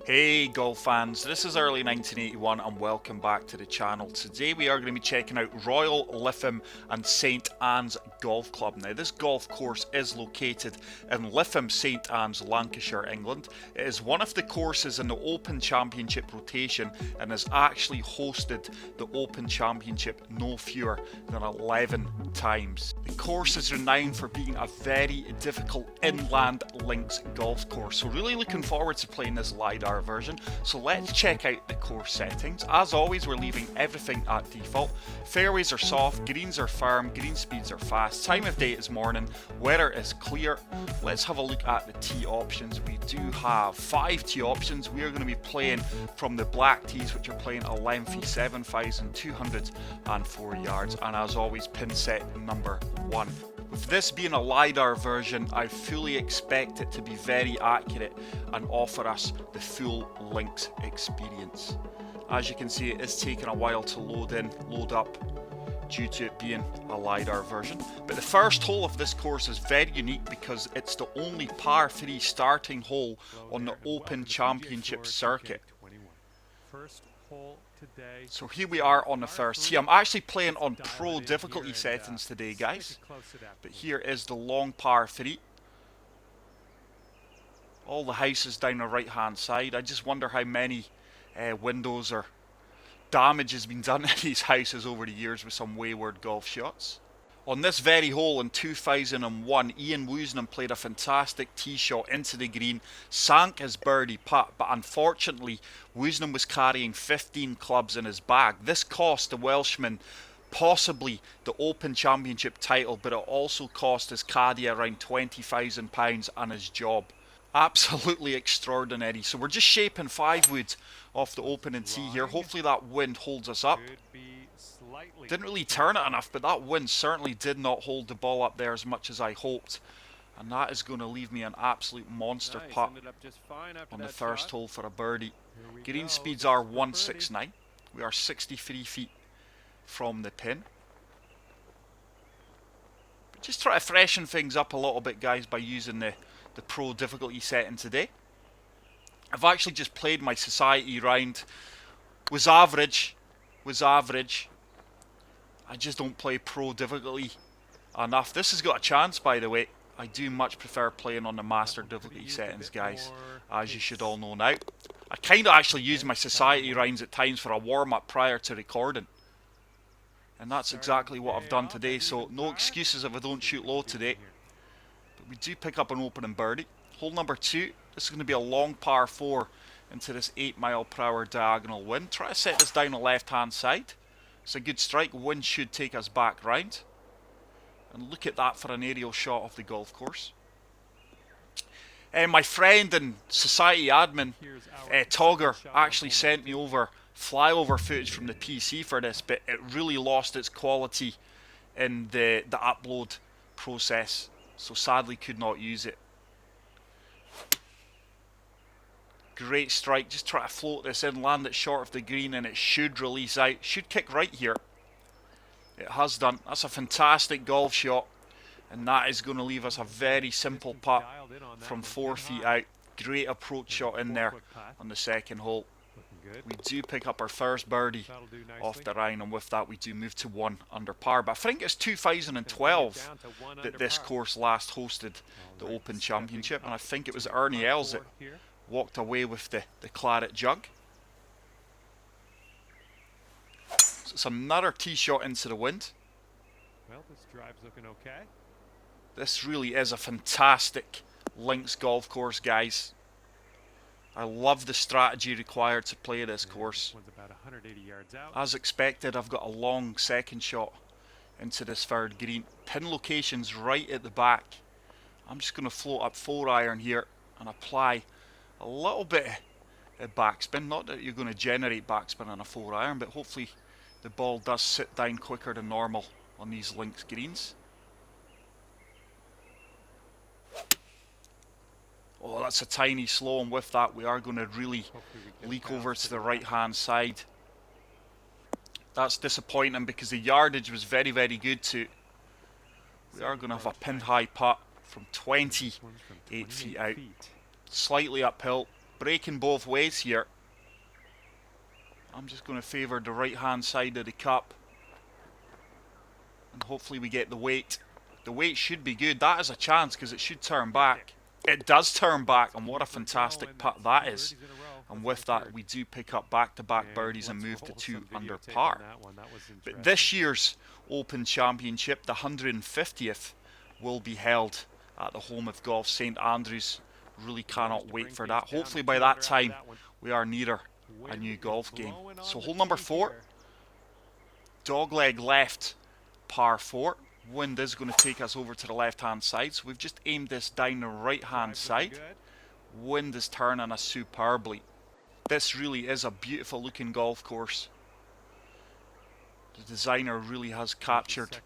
Hey golf fans, this is early 1981 and welcome back to the channel. Today we are going to be checking out Royal Lytham and St Anne's Golf Club. Now this golf course is located in Lytham, St Anne's, Lancashire, England. It is one of the courses in the Open Championship rotation and has actually hosted the Open Championship no fewer than 11 times. The course is renowned for being a very difficult inland links golf course, so really looking forward to playing this LiDAR version. So let's check out the course settings. As always, we're leaving everything at default. Fairways are soft, greens are firm, green speeds are fast, time of day is morning, weather is clear. Let's have a look at the tee options. We do have 5 tee options. We are going to be playing from the black tees, which are playing a lengthy 7,204 yards, and as always, pin set number 1. With this being a LiDAR version, I fully expect it to be very accurate and offer us the full links experience. As you can see, it is taking a while to load up due to it being a LiDAR version. But the first hole of this course is very unique because it's the only par 3 starting hole on the Open Championship circuit. So here we are on the first tee. I'm actually playing on pro difficulty settings today, guys. But here is the long par 3. All the houses down the right hand side. I just wonder how many windows or damage has been done to these houses over the years with some wayward golf shots. On this very hole in 2001, Ian Woosnam played a fantastic tee shot into the green, sank his birdie putt, but unfortunately Woosnam was carrying 15 clubs in his bag. This cost the Welshman possibly the Open Championship title, but it also cost his caddy around £20,000 and his job. Absolutely extraordinary. So we're just shaping 5 wood off the opening tee here. Hopefully that wind holds us up. Didn't really turn it enough, but that wind certainly did not hold the ball up there as much as I hoped. And that is going to leave me an absolute monster putt on the first hole for a birdie. Green speeds are 169. We are 63 feet from the pin. But just try to freshen things up a little bit, guys, by using the pro difficulty setting today. I've actually just played my society round. Was average. I just don't play pro difficulty enough. This has got a chance, by the way. I do much prefer playing on the master difficulty settings, guys, as you should all know now. I kind of actually use my society rounds at times for a warm-up prior to recording. And that's exactly what I've done today, so no excuses if I don't shoot low today. But we do pick up an opening birdie. Hole number 2, this is going to be a long par 4 into this 8-mile-per-hour diagonal wind. Try to set this down the left-hand side. It's a good strike. Wind should take us back round. And look at that for an aerial shot of the golf course. My friend and society admin, Togger, actually sent me over flyover footage from the PC for this, but it really lost its quality in the upload process, so sadly could not use it. Great strike. Just try to float this in, land it short of the green, and it should release out. Should kick right here. It has done. That's a fantastic golf shot, and that is going to leave us a very simple putt from 4 feet out. Great approach shot in there on the second hole. We do pick up our first birdie off the round, and with that we do move to 1 under par. But I think it's 2012 that this course last hosted the Open Championship, and I think it was Ernie Els that walked away with the claret jug. So it's another tee shot into the wind. Well, this drive's looking okay. This really is a fantastic links golf course, guys. I love the strategy required to play this course. One's about 180 yards out. As expected, I've got a long second shot into this third green. Pin location's right at the back. I'm just going to float up 4-iron here and apply a little bit of backspin. Not that you're going to generate backspin on a 4-iron, but hopefully the ball does sit down quicker than normal on these links greens. Oh, that's a tiny slow, and with that we are going to really leak over to the right hand side. That's disappointing because the yardage was very, very good too. We are going to have a pin high putt from 28 feet out. Slightly uphill. breaking both ways here. I'm just going to favour the right hand side of the cup. And hopefully we get the weight. The weight should be good. That is a chance because it should turn back. It does turn back, and what a fantastic putt that is. And with that, we do pick up back-to-back birdies and move to 2 under par. But this year's Open Championship, the 150th, will be held at the home of golf, St Andrews. Really cannot wait for that. Hopefully by that time, we are nearer a new golf game. So hole number 4, dogleg left, par 4. Wind is going to take us over to the left hand side, so we've just aimed this down the right hand side. Wind is turning us superbly. This really is a beautiful looking golf course. The designer really has captured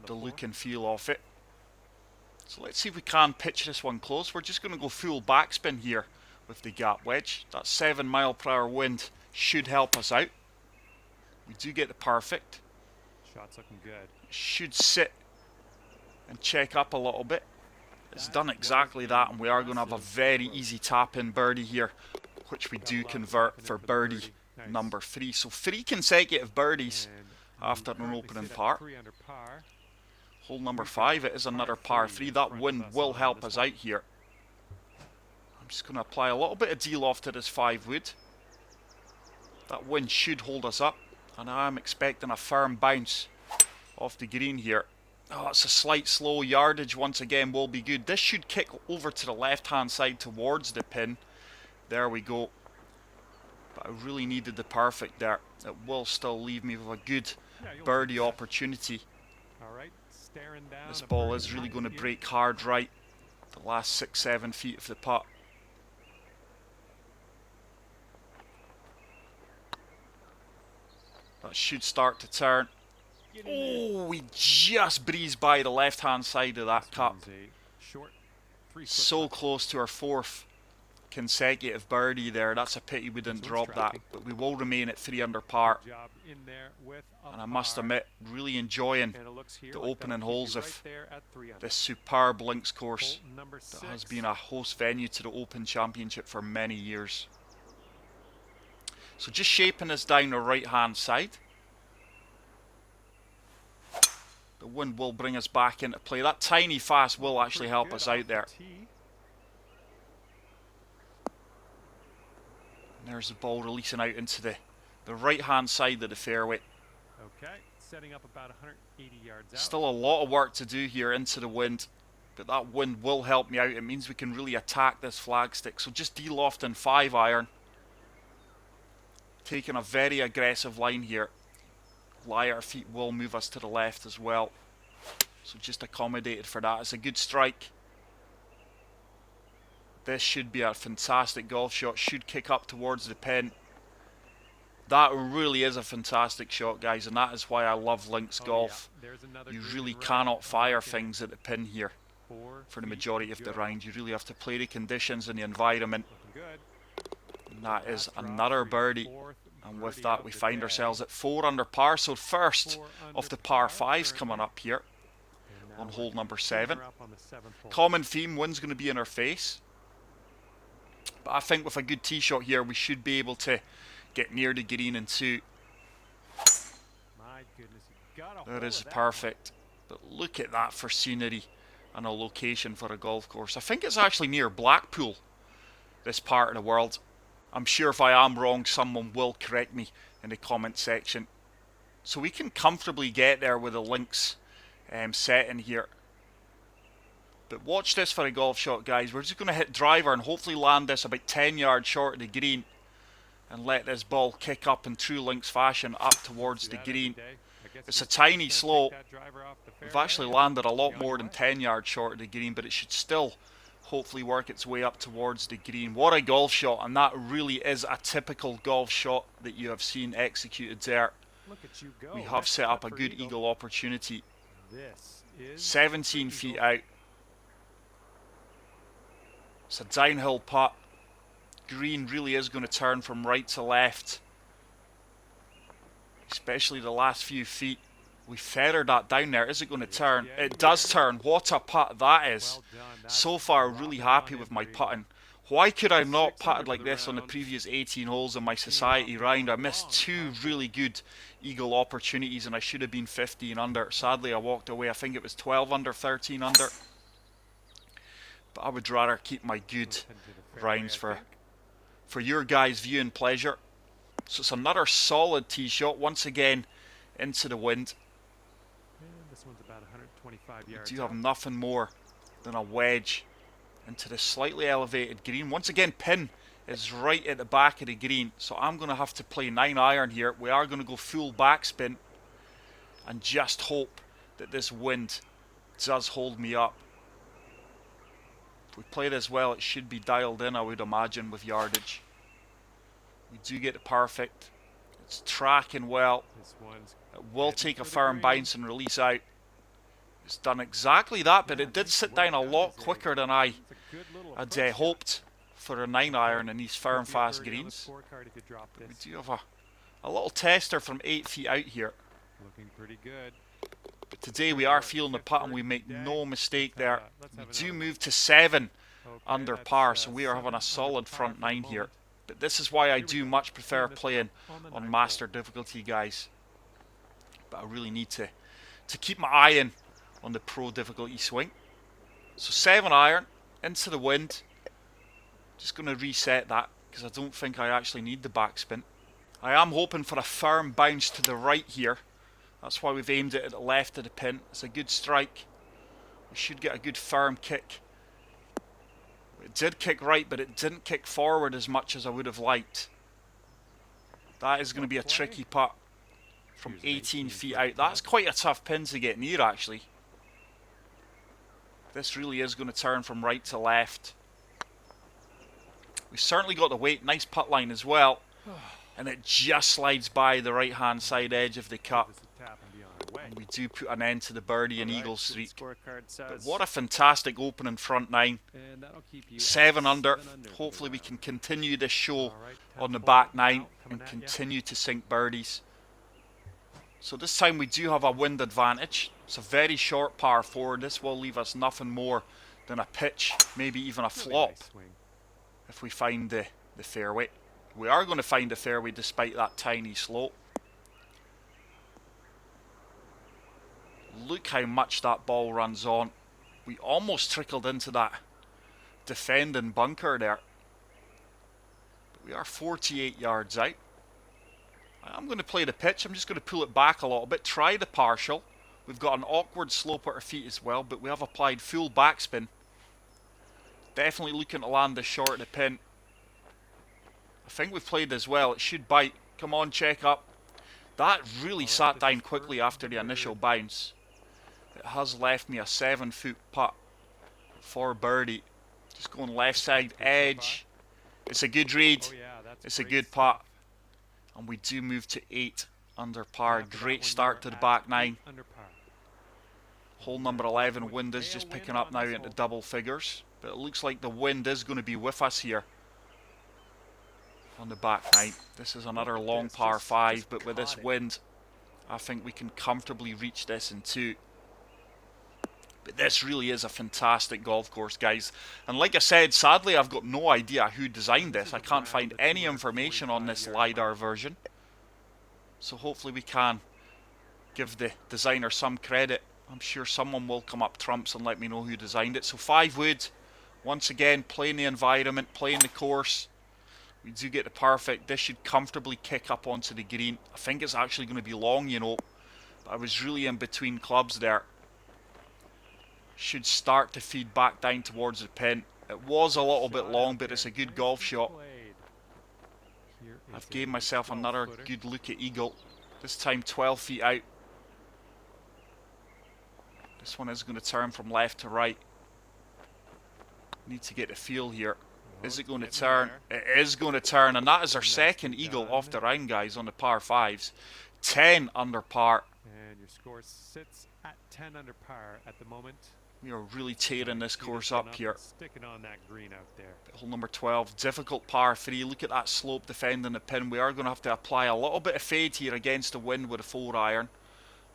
the look and feel of it. So let's see if we can pitch this one close. We're just going to go full backspin here with the gap wedge. That 7 mile/hour wind should help us out. We do get the perfect. Shot's looking good. Should sit and check up a little bit. It's done exactly that, and we are going to have a very easy tap-in birdie here, which we do convert for birdie number 3. So 3 consecutive birdies after an opening par. Hole number 5, it is another par 3. That wind will help us out here. I'm just going to apply a little bit of D-loft to this 5-wood. That wind should hold us up, and I'm expecting a firm bounce off the green here. Oh, it's a slight slow yardage once again will be good. This should kick over to the left hand side towards the pin. There we go. But I really needed the perfect there. It will still leave me with a good birdie opportunity. This ball is really going to break hard right. The last 6-7 feet of the putt. That should start to turn. Oh, we just breezed by the left hand side of that cup. So close to our 4th consecutive birdie there. That's a pity we didn't drop that, but we will remain at 3 under par. And I must admit, really enjoying the opening holes of this superb links course that has been a host venue to the Open Championship for many years. So just shaping this down the right hand side. The wind will bring us back into play. That tiny fast will actually help us out there. And there's the ball releasing out into the right hand side of the fairway. Okay, setting up about 180 yards out. Still a lot of work to do here into the wind, but that wind will help me out. It means we can really attack this flagstick. So just de-lofting 5-iron. Taking a very aggressive line here. Lighter feet will move us to the left as well. So just accommodated for that. It's a good strike. This should be a fantastic golf shot. Should kick up towards the pin. That really is a fantastic shot, guys, and that is why I love links golf. You really cannot fire things at the pin here for the majority of the round. You really have to play the conditions and the environment. And that is another birdie. And with that, we find ourselves at 4 under par. So first of the par 5s coming up here on hole number 7. Common theme, wind's going to be in our face. But I think with a good tee shot here, we should be able to get near the green in 2. That is perfect. But look at that for scenery and a location for a golf course. I think it's actually near Blackpool, this part of the world. I'm sure if I am wrong, someone will correct me in the comment section. So we can comfortably get there with the links set in here. But watch this for a golf shot, guys. We're just going to hit driver and hopefully land this about 10 yards short of the green. And let this ball kick up in true links fashion up towards the green. It's a tiny slope. We've actually landed a lot more than 10 yards short of the green, but it should still hopefully work its way up towards the green. What a golf shot, and that really is a typical golf shot that you have seen executed there. We have set up a good eagle opportunity. 17 feet out. It's a downhill putt. Green really is going to turn from right to left, especially the last few feet. We feathered that down there. Is it going to turn? Yeah, It does turn. What a putt that is. Well done. That's So far, lobbing really it happy on in with my for eagle. putting. Why could I not 6 putt under like for the this on the round. previous 18 holes in my society round? I missed two really good eagle opportunities and I should have been 15 under. Sadly, I walked away. I think it was 12 under, 13 under. But I would rather keep my good Into the fairway, rounds I think. for your guys' viewing pleasure. So it's another solid tee shot once again into the wind. And this one's about 125 We yards do have out. nothing more than a wedge into the slightly elevated green. Once again, pin is right at the back of the green, so I'm going to have to play 9-iron here. We are going to go full backspin and just hope that this wind does hold me up. If we play this well, it should be dialed in, I would imagine, with yardage. We do get it perfect. It's tracking well. This one's It will heading take a for the firm green. bounce and release out. It's done exactly that, but it did sit down a lot quicker than I It's a good little had approach shot. hoped for a 9-iron in these firm, Could be a fast birdie on the greens. scorecard if you drop We this. do have a little tester from 8 feet out here. Looking pretty good. But today we are feeling the putt and we make no mistake there. Let's We have do another move to 7 Okay, under that's, par, so we are having 7 a under solid par front for the 9 here. moment. But this is why I Here we do go. much prefer Seeing this playing one on the on ninth master hole. difficulty, guys. But I really need to keep my eye in on the pro difficulty swing. So 7-iron into the wind. Just going to reset that because I don't think I actually need the backspin. I am hoping for a firm bounce to the right here. That's why we've aimed it at the left of the pin. It's a good strike. We should get a good firm kick. It did kick right, but it didn't kick forward as much as I would have liked. That is going to be a tricky putt from Here's an 18 feet 18-foot out. That's quite a tough pin to get near, actually. This really is going to turn from right to left. We certainly got the weight. Nice putt line as well. And it just slides by the right-hand side edge of the cup. This is tap and be on our way. And we do put an end to the birdie and All right, eagle see what streak. Scorecard But says. what a fantastic opening front 9. And that'll keep you 7 at under. 7 under for the Hopefully we round. can continue this show All right, on the 10th back hole 9 now, coming and at ya. continue to sink birdies. So this time we do have a wind advantage. It's a very short par 4. This will leave us nothing more than a pitch, maybe even a Really flop nice swing. if we find the fairway. We are going to find the fairway despite that tiny slope. Look how much that ball runs on. We almost trickled into that defending bunker there. But we are 48 yards out. I'm going to play the pitch. I'm just going to pull it back a little bit, try the partial. We've got an awkward slope at our feet as well, but we have applied full backspin. Definitely looking to land this short of the pin. I think we've played as well. It should bite. Come on, check up. That really All right, sat this down is quickly first after the under. initial bounce. It has left me a 7-foot putt for birdie. Just going left side Good so edge. It's a good read. Oh yeah, that's It's a great good stuff. putt. And we do move to 8 under par. After that Great one, start to you're the at back 8 9. under par. Hole number 11, wind is just picking up now into double figures. But it looks like the wind is going to be with us here on the back 9. This is another long par 5, but with this wind, I think we can comfortably reach this in 2. But this really is a fantastic golf course, guys. And like I said, sadly, I've got no idea who designed this. I can't find any information on this LiDAR version. So hopefully we can give the designer some credit. I'm sure someone will come up trumps and let me know who designed it. So 5 wood, once again, playing the environment, playing the course. We do get the perfect. This should comfortably kick up onto the green. I think it's actually going to be long, you know. But I was really in between clubs there. Should start to feed back down towards the pin. It was a little bit long, but it's a good golf shot. I've gave myself another good look at eagle. This time 12 feet out. This one is going to turn from left to right. Need to get a feel here. Is it going to turn? It is going to turn, and that is our second eagle off the round, guys, on the par 5s. 10 under par. And your score sits at 10 under par at the moment. We are really tearing this course up here. Sticking on that green out there. Hole number 12, difficult par 3. Look at that slope defending the pin. We are going to have to apply a little bit of fade here against the wind with a 4-iron.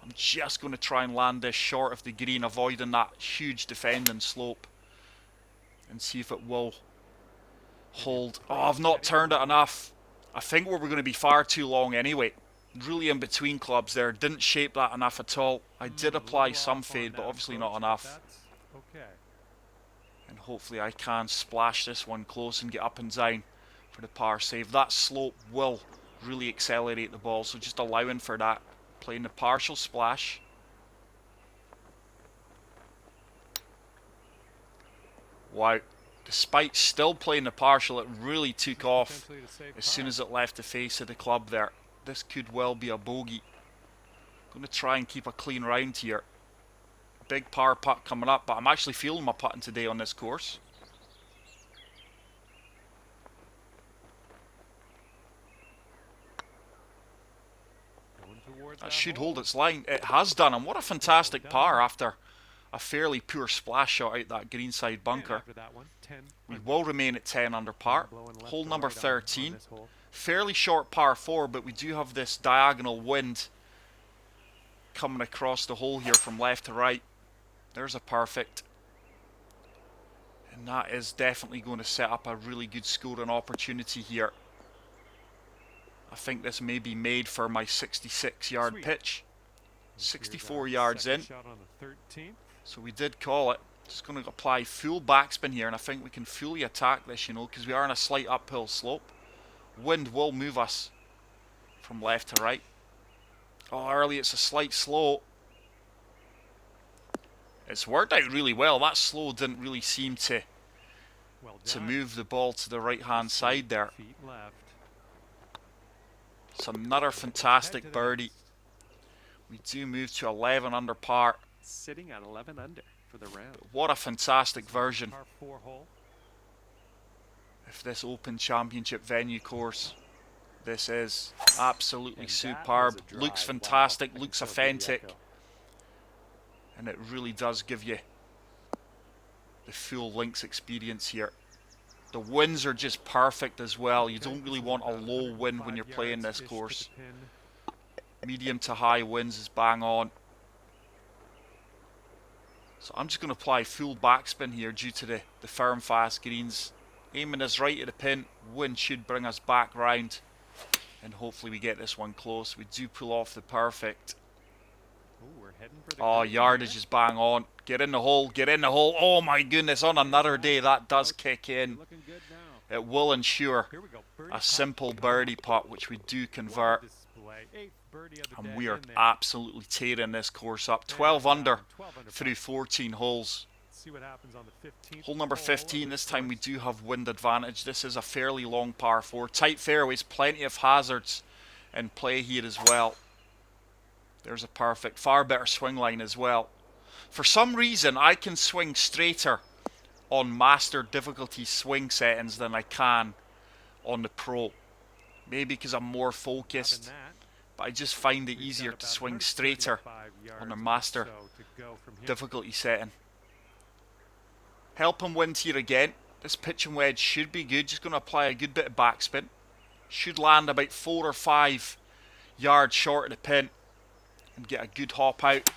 I'm just going to try and land this short of the green, avoiding that huge defending slope, and see if it will hold. Oh, I've not turned it enough. I think we were going to be far too long anyway. Really in between clubs there. Didn't shape that enough at all. I did apply some fade, but obviously not enough. Okay. And hopefully I can splash this one close and get up and down for the par save. That slope will really accelerate the ball, so just allowing for that. Playing the partial splash. Wow. Despite still playing the partial, it really took off as soon as it left the face of the club there. This could well be a bogey. Going to try and keep a clean round here. Big par putt coming up, but I'm actually feeling my putting today on this course. That should hold its line. It has done, and what a fantastic par after a fairly poor splash shot out that greenside bunker. We will remain at 10 under par. Hole number 13. Fairly short par 4, but we do have this diagonal wind coming across the hole here from left to right. There's a perfect. And that is definitely going to set up a really good scoring opportunity here. I think this may be made for my 66-yard pitch. 64 yards in. So we did call it. Just going to apply full backspin here, and I think we can fully attack this, you know, because we are on a slight uphill slope. Wind will move us from left to right. Oh, early it's a slight slow. It's worked out really well. That slow didn't really seem to move the ball to the right-hand side there. It's another fantastic birdie. We do move to 11 under par. Sitting at 11 under for the round. But what a fantastic version of this Open Championship venue course. This is absolutely superb. Looks fantastic, looks authentic. And it really does give you the full links experience here. The winds are just perfect as well. You don't really want a low wind when you're playing this course. Medium to high winds is bang on. So I'm just going to apply full backspin here due to the firm fast greens. Aiming this right at the pin. Wind should bring us back round. And hopefully we get this one close. We do pull off the perfect. Oh, yardage is bang on. Get in the hole, get in the hole. Oh my goodness, on another day that does kick in. It will ensure a simple birdie putt, which we do convert. And we are absolutely tearing this course up. 12 under through 14 holes. Hole number 15, this time we do have wind advantage. This is a fairly long par 4. Tight fairways, plenty of hazards in play here as well. There's a perfect, far better swing line as well. For some reason, I can swing straighter on master difficulty swing settings than I can on the pro. Maybe because I'm more focused, but I just find it easier to swing straighter on the master difficulty setting. Help him wind here again. This pitching wedge should be good. Just going to apply a good bit of backspin. Should land about 4 or 5 yards short of the pin. And get a good hop out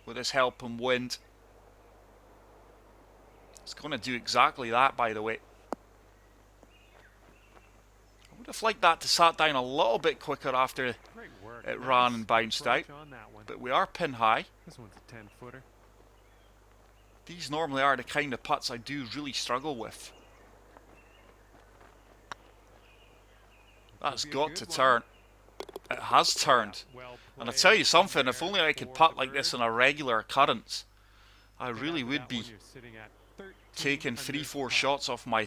with this helping wind. It's going to do exactly that, by the way. I would have liked that to sat down a little bit quicker after it ran and bounced out. But we are pin high. This one's a 10-footer. These normally are the kind of putts I do really struggle with. That's got to turn. It has turned. And I tell you something, if only I could putt like this in a regular occurrence, I really would be taking 3-4 shots off my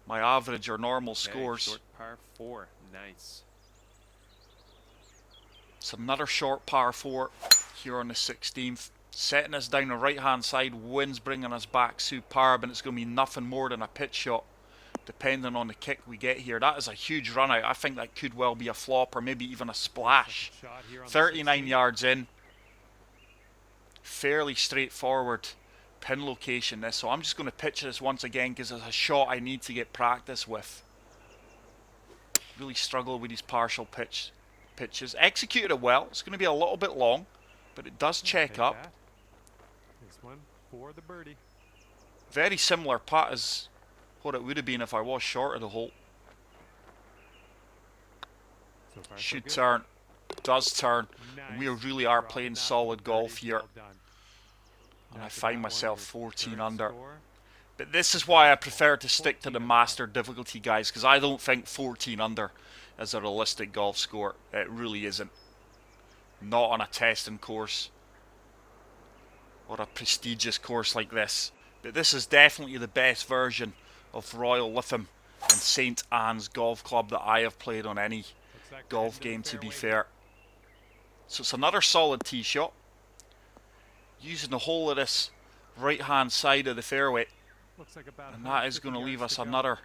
average or normal scores. Par 4, nice. It's another short par 4 here on the 16th. Setting us down the right hand side, winds bringing us back superb, and it's going to be nothing more than a pitch shot depending on the kick we get here. That is a huge run out. I think that could well be a flop or maybe even a splash. 39 yards in. Fairly straightforward pin location this. So I'm just going to pitch this once again because it's a shot I need to get practice with. Really struggle with these partial pitches. Executed it well. It's going to be a little bit long. but it does I'll check take up. that. This one for the birdie. Very similar putt as what it would have been if I was short of the hole. So far, so Should good. turn, does turn. And we Nice. really are Dropping playing that solid with golf birdies. here. Well done. And I After find that one, myself your 14 third under. score. But this is why I prefer to stick to the master difficulty, guys, because I don't think 14 under is a realistic golf score. It really isn't. Not on a testing course or a prestigious course like this. But this is definitely the best version of Royal Lytham and St Anne's Golf Club that I have played on any Looks like we're golf heading game, to to the be fairway. fair. So it's another solid tee shot. Using the whole of this right hand side of the fairway. Looks like about And that is 150 going to leave yards us to go. another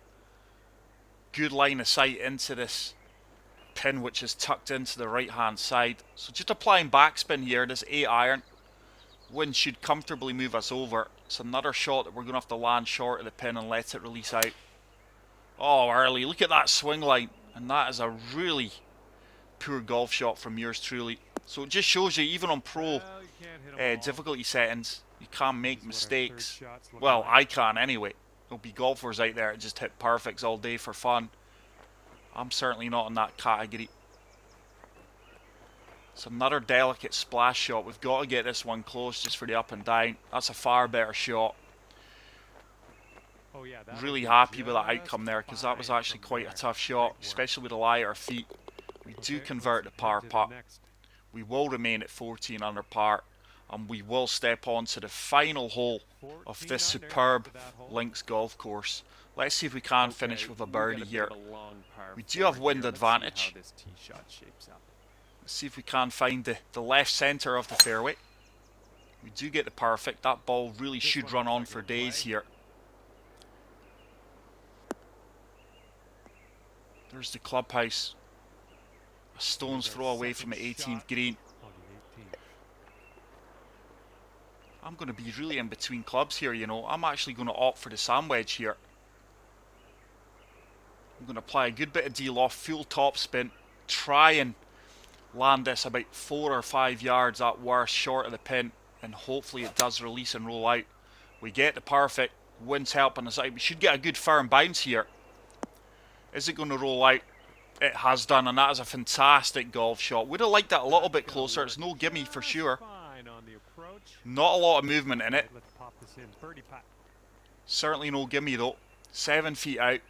good line of sight into this pin, which is tucked into the right hand side. So just applying backspin here, this 8 iron. Wind should comfortably move us over. It's another shot that we're going to have to land short of the pin and let it release out. Oh, early. Look at that swing line. And that is a really poor golf shot from yours truly. So it just shows you, even on pro Well, you can't hit 'em all. difficulty settings, you can make This is what our third mistakes. shot's looking Well, like. I can anyway. There'll be golfers out there that just hit perfects all day for fun. I'm certainly not in that category. It's another delicate splash shot. We've got to get this one close just for the up and down. That's a far better shot. Oh, yeah, that Really was happy with that just outcome there, because that was fine actually from quite a there. tough shot, Great work. especially with the lighter feet. We do Okay, convert the let's par head to the putt. next. We will remain at 14 under par, and we will step on to the final hole of 14 this under superb after that hole. links golf course. Let's see if we can finish with a birdie here. We do have wind advantage. Let's see how this tee shot shapes up. Let's see if we can find the left centre of the fairway. We do get the perfect. That ball really This should one run looks on like for it'll play. days here. There's the clubhouse. A stone's Here's our throw away from the second 18th shot. green. On the 18th. I'm going to be really in between clubs here, you know. I'm actually going to opt for the sand wedge here. I'm going to apply a good bit of de-loft, full top spin, try and land this about 4 or 5 yards at worst short of the pin, and hopefully it does release and roll out. We get the perfect, wind's helping us out. We should get a good firm bounce here. Is it going to roll out? It has done, and that is a fantastic golf shot. Would have liked that a little bit closer. It's no gimme for sure. Fine on the approach. Not a lot of movement in it. Let's pop this in. Birdie putt. Certainly no gimme though. 7 feet out.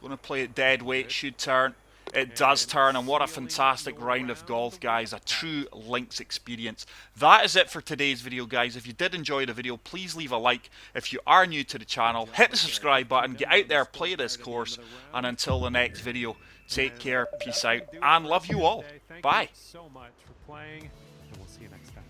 Going to play it dead weight. Should turn. It does turn, and what a fantastic round of golf, guys. A true links experience. That is it for today's video, guys. If you did enjoy the video, please leave a like. If you are new to the channel, hit the subscribe button. Get out there, play this course. And until the next video, take care, peace out, and love you all. Thank Bye. you so much for playing, and we'll see you next time.